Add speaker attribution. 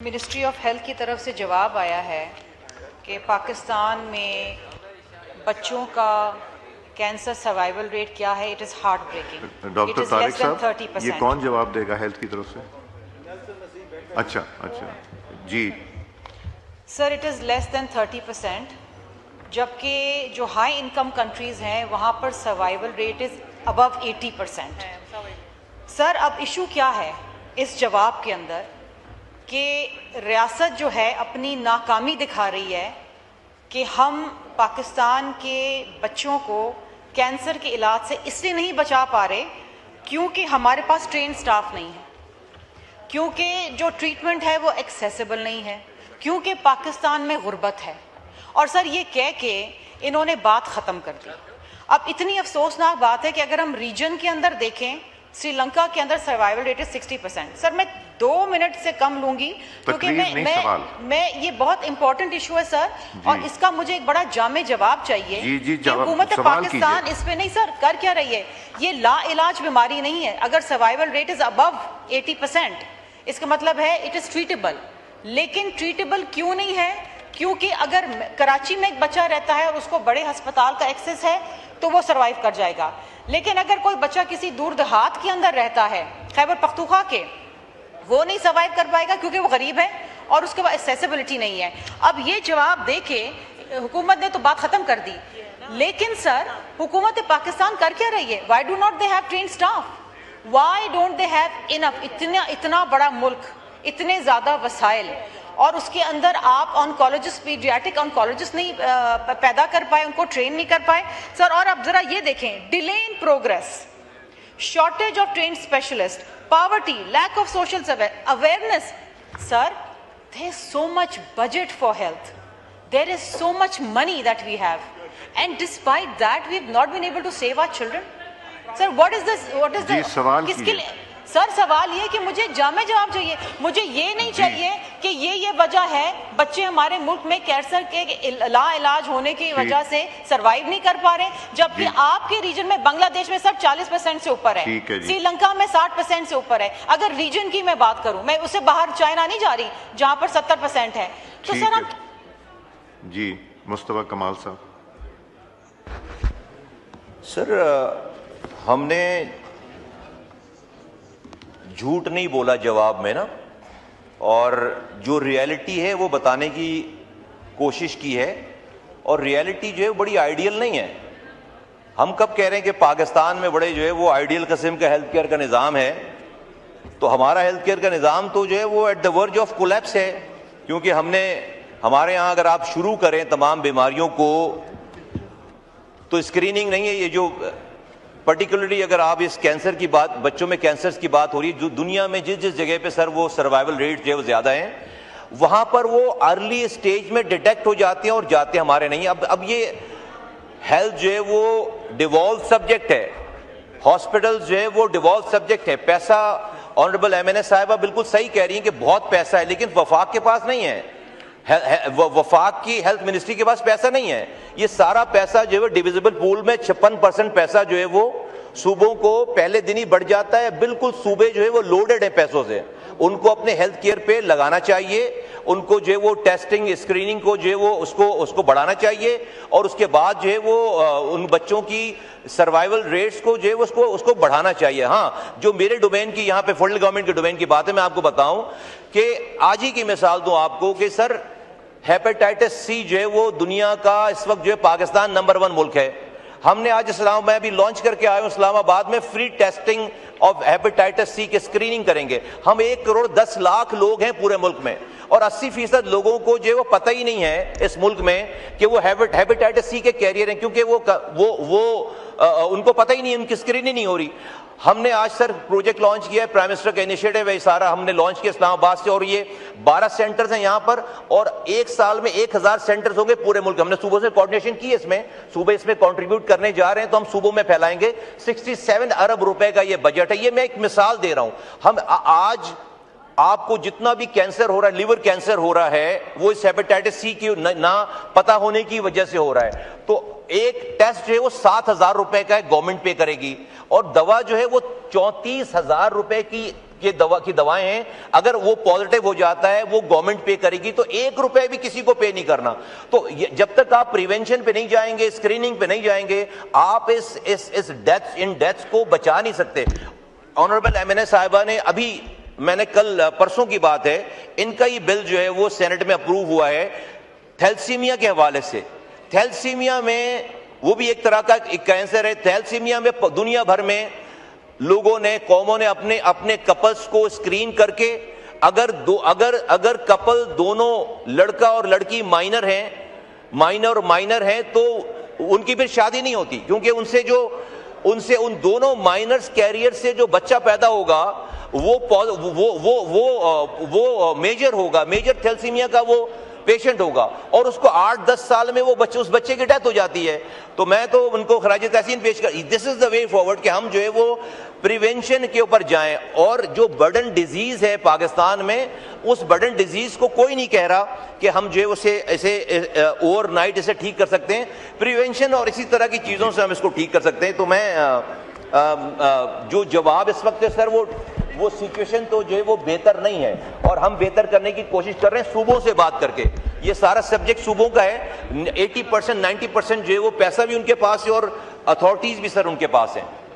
Speaker 1: Ministry of health کی طرف سے جواب آیا ہے کہ پاکستان میں بچوں کا کینسر سروائیول ریٹ کیا ہے. It is heart breaking.
Speaker 2: Doctor Tariq صاحب یہ کون جواب دے گا ہیلتھ کی طرف سے؟ اچھا جی
Speaker 1: سر اٹ از لیس دین 30%، جبکہ جو ہائی انکم کنٹریز ہیں وہاں پر سروائیول ریٹ از ابو 80%. سر اب ایشو کیا ہے اس جواب کے اندر کہ ریاست جو ہے اپنی ناکامی دکھا رہی ہے کہ ہم پاکستان کے بچوں کو کینسر کے علاج سے اس لیے نہیں بچا پا رہے کیونکہ ہمارے پاس ٹرین سٹاف نہیں ہے، کیونکہ جو ٹریٹمنٹ ہے وہ ایکسیسیبل نہیں ہے، کیونکہ پاکستان میں غربت ہے. اور سر یہ کہہ کے انہوں نے بات ختم کر دی. اب اتنی افسوسناک بات ہے کہ اگر ہم ریجن کے اندر دیکھیں سری لنکا کے اندر سروائیول ریٹ ہے 60%. سر میں 2 منٹ سے کم لوں گی کیونکہ میں یہ بہت امپورٹنٹ ایشو ہے سر، اور اس کا مجھے ایک بڑا جامع جواب چاہیے کہ حکومت پاکستان اس پہ نہیں سر کر کیا رہی ہے. یہ لا علاج بیماری نہیں ہے. اگر سروائیول ریٹ از ابو 80% اس کا مطلب ہے اٹ از ٹریٹیبل. لیکن ٹریٹیبل کیوں نہیں ہے؟ کیونکہ اگر کراچی میں ایک بچہ رہتا ہے اور اس کو بڑے ہسپتال کا ایکسس ہے تو وہ سروائیو کر جائے گا. لیکن اگر کوئی بچہ کسی دور دہات کے اندر رہتا ہے خیبر پختونخوا کے، وہ نہیں سروائیو کر پائے گا کیونکہ وہ غریب ہے اور اس کے پاس ایکسیسیبلٹی نہیں ہے. اب یہ جواب دے کے حکومت نے تو بات ختم کر دی، لیکن سر حکومت پاکستان کر کیا رہی ہے؟ Why do not they have train staff? Why don't they have enough? اتنا بڑا ملک، اتنے زیادہ وسائل، اور اس کے اندر آپ آنکولوجسٹ پیڈیاٹرک آنکولوجسٹ نہیں پیدا کر پائے، ان کو ٹرین نہیں کر پائے سر. اور اب ذرا یہ دیکھیں، delay in progress, shortage of trained specialist, poverty, lack of social awareness. Sir there is so much budget for health, there is so much money that we have, and despite that we have not been able to save our children. Sir what is this? What is the کس کے لیے سر؟ سوال یہ کہ مجھے جامع جواب چاہیے. مجھے یہ نہیں چاہیے کہ یہ وجہ ہے بچے ہمارے ملک میں کینسر کے لا علاج ہونے کی وجہ سے سروائیو نہیں کر پا رہے، جبکہ آپ کے ریجن میں بنگلہ دیش میں سر 40% سے اوپر ہے، سری لنکا میں 60% سے اوپر ہے. اگر ریجن کی میں بات کروں، میں اسے باہر چائنا نہیں جا رہی جہاں پر 70% ہے. تو سر ہم
Speaker 2: جی مصطفیٰ کمال صاحب.
Speaker 3: سر ہم نے جھوٹ نہیں بولا جواب میں نا، اور جو ریالٹی ہے وہ بتانے کی کوشش کی ہے، اور ریالٹی جو ہے بڑی آئیڈیل نہیں ہے. ہم کب کہہ رہے ہیں کہ پاکستان میں بڑے جو ہے وہ آئیڈیل قسم کا ہیلتھ کیئر کا نظام ہے؟ تو ہمارا ہیلتھ کیئر کا نظام تو جو ہے وہ ایٹ دا ورج آف کولیپس ہے، کیونکہ ہمارے یہاں اگر آپ شروع کریں تمام بیماریوں کو تو اسکریننگ نہیں ہے. یہ جو پرٹیکولرلی اگر آپ اس کینسر کی بات، بچوں میں کینسرز کی بات ہو رہی ہے، جو دنیا میں جس جگہ پہ سر وہ سروائیول ریٹ جو ہے وہ زیادہ ہیں، وہاں پر وہ ارلی اسٹیج میں ڈیٹیکٹ ہو جاتے ہیں اور جاتے ہمارے نہیں. اب یہ ہیلتھ جو ہے وہ ڈیوالو سبجیکٹ ہے، ہاسپٹل جو ہے وہ ڈیوالو سبجیکٹ ہے. پیسہ آنریبل ایم این اے صاحبہ بالکل صحیح کہہ رہی ہیں کہ بہت پیسہ ہے، لیکن وفاق کے پاس نہیں ہے. وفاق کی ہیلتھ منسٹری کے پاس پیسہ نہیں ہے. یہ سارا پیسہ جو ہے ڈیویزیبل پول میں 56% پیسہ جو ہے وہ صوبوں کو پہلے دن ہی بڑھ جاتا ہے. بالکل صوبے جو ہے وہ لوڈڈ ہیں پیسوں سے، ان کو اپنے ہیلتھ کیئر پہ لگانا چاہیے، ان کو جو ہے وہ ٹیسٹنگ اسکریننگ کو جو ہے وہ اس کو بڑھانا چاہیے، اور اس کے بعد جو ہے وہ ان بچوں کی سروائیول ریٹس کو جو ہے اس کو بڑھانا چاہیے. ہاں جو میرے ڈومین کی یہاں پہ فیڈرل گورنمنٹ کے ڈومین کی بات ہے، میں آپ کو بتاؤں کہ آج ہی کی مثال دوں آپ کو کہ سر ہیپیٹائٹس سی جو ہے وہ دنیا کا اس وقت جو ہے پاکستان نمبر 1 ملک ہے. ہم نے آج میں ابھی لانچ کر کے آیا ہوں اسلام آباد میں فری ٹیسٹنگ آف ہیپیٹائٹس سی کے اسکریننگ کریں گے. ہم 1 کروڑ 10 لاکھ لوگ ہیں پورے ملک میں، اور 80% لوگوں کو جو ہے وہ پتہ ہی نہیں ہے اس ملک میں کہ وہ ہیپیٹائٹس سی کے کیریئر ہیں، کیونکہ وہ ان کو پتہ ہی نہیں، ان کی اسکریننگ نہیں ہو رہی. ہم نے آج سر پروجیکٹ لانچ کیا ہے، پرائم منسٹر کا انیشیٹو ہے، سارا ہم نے لانچ کیا اسلام آباد سے، اور یہ 12 سینٹرز ہیں یہاں پر، اور 1 سال میں 1000 سینٹرز ہوں گے پورے ملک. ہم نے صوبوں سے کوارڈینیشن کی ہے، صوبے اس میں کنٹریبیوٹ کرنے جا رہے ہیں، تو ہم صوبوں میں پھیلائیں گے. 67 ارب روپے کا یہ بجٹ ہے. یہ میں ایک مثال دے رہا ہوں. ہم آج آپ کو جتنا بھی کینسر ہو رہا ہے، لیور کینسر ہو رہا ہے، وہ اس ہیپیٹائٹس سی کی نہ پتہ ہونے کی وجہ سے ہو رہا ہے. تو ایک ٹیسٹ جو ہے وہ 7000 روپے کا ہے، گورنمنٹ پے کرے گی، اور دوا جو ہے وہ 34000 روپے کی کی دوائیں ہیں, اگر وہ پازیٹیو ہو جاتا ہے وہ گورنمنٹ پے کرے گی, تو 1 روپے بھی کسی کو پے نہیں کرنا. تو جب تک آپ پریونشن پہ نہیں جائیں گے, اسکریننگ پہ نہیں جائیں گے, آپ اس ڈیتھس کو بچا نہیں سکتے. آنریبل MNA صاحبہ نے ابھی, میں نے کل پرسوں کی بات ہے, ان کا یہ بل جو ہے وہ سینٹ میں اپروو ہوا ہے تھیلسیمیا کے حوالے سے. تھیلسیمیا میں وہ بھی ایک طرح کا ایک کینسر ہے. تھیلسیمیا میں دنیا بھر میں لوگوں نے, قوموں نے اپنے کپلز کو اسکرین کر کے, اگر کپل دونوں لڑکا اور لڑکی مائنر ہیں تو ان کی پھر شادی نہیں ہوتی, کیونکہ ان دونوں مائنرز کیریئر سے جو بچہ پیدا ہوگا وہ میجر ہوگا, میجر تھیلسیمیا کا وہ پیشنٹ ہوگا, اور اس کو 8-10 سال میں اس بچے کی ڈیتھ ہو جاتی ہے. تو میں تو ان کو خراج تحسین پیش کر, دس از دا وے فارورڈ کہ ہم جو ہے وہ پریونشن کے اوپر جائیں. اور جو برڈن ڈیزیز ہے پاکستان میں, اس برڈن ڈیزیز کو کوئی نہیں کہہ رہا کہ ہم جو ہے اسے اوور نائٹ اسے ٹھیک کر سکتے ہیں. پریونشن اور اسی طرح کی چیزوں سے ہم اس کو ٹھیک کر سکتے ہیں. تو میں جو جواب اس وقت ہے سر, وہ سچویشن تو جو ہے وہ بہتر نہیں ہے, اور ہم بہتر کرنے کی کوشش کر رہے ہیں صوبوں سے بات کر کے. یہ سارا سبجیکٹ صوبوں کا ہے. 80% 90% جو ہے وہ پیسہ بھی ان کے پاس ہے اور اتھارٹیز بھی سر ان کے پاس ہیں.